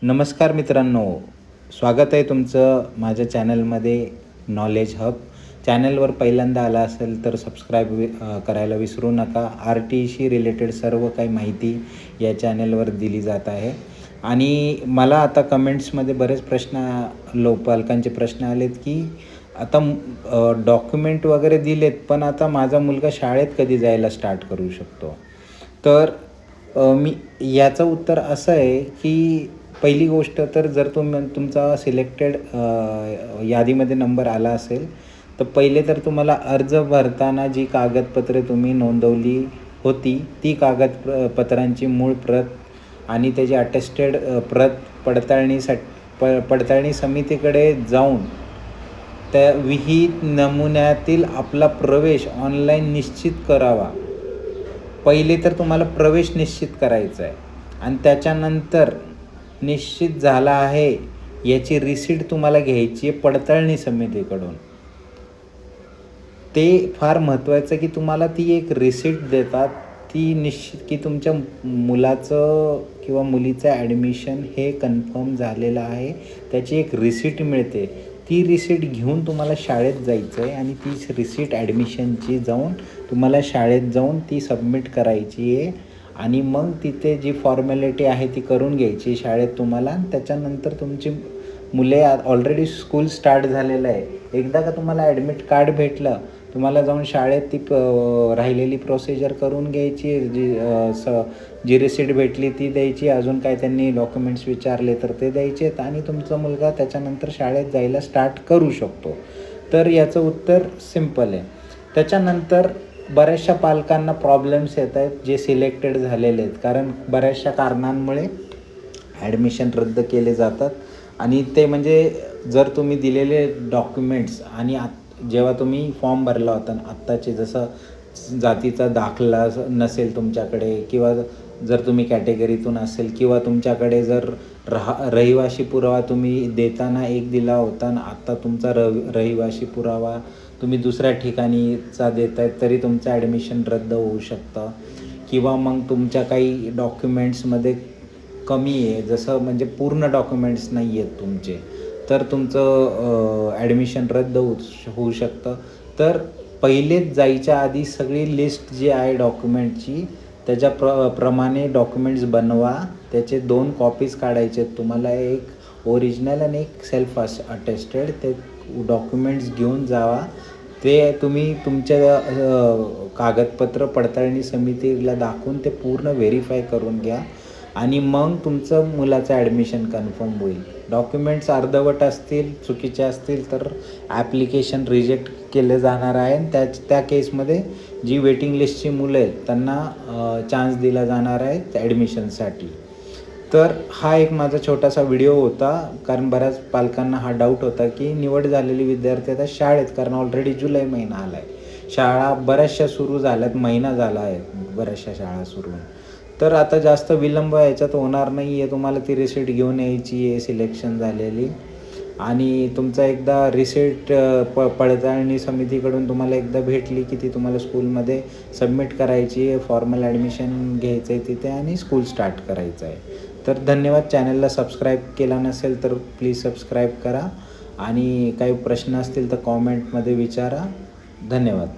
नमस्कार मित्रांनो, स्वागत आहे तुमचं माझ्या चॅनलमध्ये नॉलेज हब. चॅनलवर पहिल्यांदा आला असेल तर सबस्क्राईब करायला विसरू नका. RTशी रिलेटेड सर्व काही माहिती या चॅनलवर दिली जात आहे. आणि मला आता कमेंट्समध्ये बरेच पालकांचे प्रश्न आलेत की आता डॉक्युमेंट वगैरे दिलेत, पण आता माझा मुलगा शाळेत कधी जायला स्टार्ट करू शकतो. तर मी याचं उत्तर असं आहे की पहिली गोष्ट तर जर तुमचा सिलेक्टेड यादीमध्ये नंबर आला असेल, तर पहिले तर तुम्हाला अर्ज भरताना जी कागदपत्रे तुम्ही नोंदवली होती, ती पत्रांची मूळ प्रत आणि त्याची अटेस्टेड प्रत पडताळणी समितीकडे जाऊन त्या विहित नमुन्यातील आपला प्रवेश ऑनलाईन निश्चित करावा. पहिले तर तुम्हाला प्रवेश निश्चित करायचा आहे आणि त्याच्यानंतर निश्चित झाला आहे याची रिसीट तुम्हाला घ्यायची आहे पडताळणी समितीकडून. ते फार महत्त्वाचं की तुम्हाला ती एक रिसीट देतात, ती निश्चित की तुमच्या मुलाचं किंवा मुलीचं ॲडमिशन हे कन्फर्म झालेलं आहे, त्याची एक रिसीट मिळते. ती रिसीट घेऊन तुम्हाला शाळेत जायचं आहे आणि ती रिसीट ॲडमिशनची तुम्हाला शाळेत जाऊन ती सबमिट करायची आहे. आणि मग तिथे जी फॉर्मॅलिटी आहे ती करून घ्यायची शाळेत तुम्हाला. त्याच्यानंतर तुमची मुले ऑलरेडी स्कूल स्टार्ट झालेलं आहे. एकदा का तुम्हाला ॲडमिट कार्ड भेटलं, तुम्हाला जाऊन शाळेत ती राहिलेली प्रोसिजर करून घ्यायची. जी रिसीट भेटली ती द्यायची. अजून काय त्यांनी डॉक्युमेंट्स विचारले तर ते द्यायचे आणि तुमचा मुलगा त्याच्यानंतर शाळेत जायला स्टार्ट करू शकतो. तर याचं उत्तर सिम्पल आहे. त्याच्यानंतर बऱ्याचशा पालकांना प्रॉब्लेम्स येत आहेत जे सिलेक्टेड झालेले आहेत, कारण बऱ्याचशा कारणांमुळे ॲडमिशन रद्द केले जातात. आणि ते म्हणजे जर तुम्ही दिलेले डॉक्युमेंट्स आणि जेव्हा तुम्ही फॉर्म भरला होता आत्ताचे, जसं जातीचा दाखला नसेल तुमच्याकडे, किंवा जर तुम्ही कॅटेगरीतून असेल, किंवा तुमच्याकडे जर रहिवाशी पुरावा तुम्ही देताना एक दिला होता आणि आत्ता तुमचा रहिवाशी पुरावा तुम्ही दुसऱ्या ठिकाणीचा देत आहेत, तरी तुमचं ॲडमिशन रद्द होऊ शकतं. किंवा मग तुमच्या काही डॉक्युमेंट्समध्ये कमी आहे, जसं म्हणजे पूर्ण डॉक्युमेंट्स नाही आहेत तुमचे, तर तुमचं ॲडमिशन रद्द होऊ शकतं. तर पहिलेच जायच्या आधी सगळी लिस्ट जी आहे डॉक्युमेंटची, त्याच्या प्रमाणे डॉक्युमेंट्स बनवा. त्याचे 2 कॉपीज काढायचे आहेत तुम्हाला, एक ओरिजिनल आणि एक सेल्फ अटेस्टेड. ते डॉक्युमेंट्स घेऊन जावा. ते तुम्ही तुमच्या कागदपत्र पडताळणी समितीला दाखवून ते पूर्ण व्हेरीफाय करून घ्या आणि मग तुमचं मुलाचं ॲडमिशन कन्फर्म होईल. डॉक्युमेंट्स अर्धवट असतील, चुकीचे असतील, तर ॲप्लिकेशन रिजेक्ट केलं जाणार आहे. त्या केसमध्ये जी वेटिंग लिस्टची मुलं आहेत त्यांना चान्स दिला जाणार आहे ॲडमिशनसाठी. तर हा एक माझा छोटासा व्हिडिओ होता, कारण बऱ्याच पालकांना हा डाऊट होता की निवड झालेली विद्यार्थी आता शाळेत, कारण ऑलरेडी जुलै महिना आला आहे, शाळा बऱ्याचशा सुरू झाल्यात, महिना झाला आहे बऱ्याचशा शाळा सुरू. तर आता जास्त विलंब याच्यात होणार नाही आहे. तुम्हाला ती रिसीट घेऊन यायची आहे सिलेक्शन झालेली, आणि तुमचा एकदा रिसीट पडताळणी समितीकडून तुम्हाला एकदा भेटली की ती तुम्हाला स्कूलमध्ये सबमिट करायची आहे. फॉर्मल ॲडमिशन घ्यायचं आहे तिथे आणि स्कूल स्टार्ट करायचं आहे. तर धन्यवाद. चॅनलला सबस्क्राईब केला नसेल तर प्लीज सबस्क्राईब करा आणि काही प्रश्न असतील तर कॉमेंटमध्ये विचारा. धन्यवाद.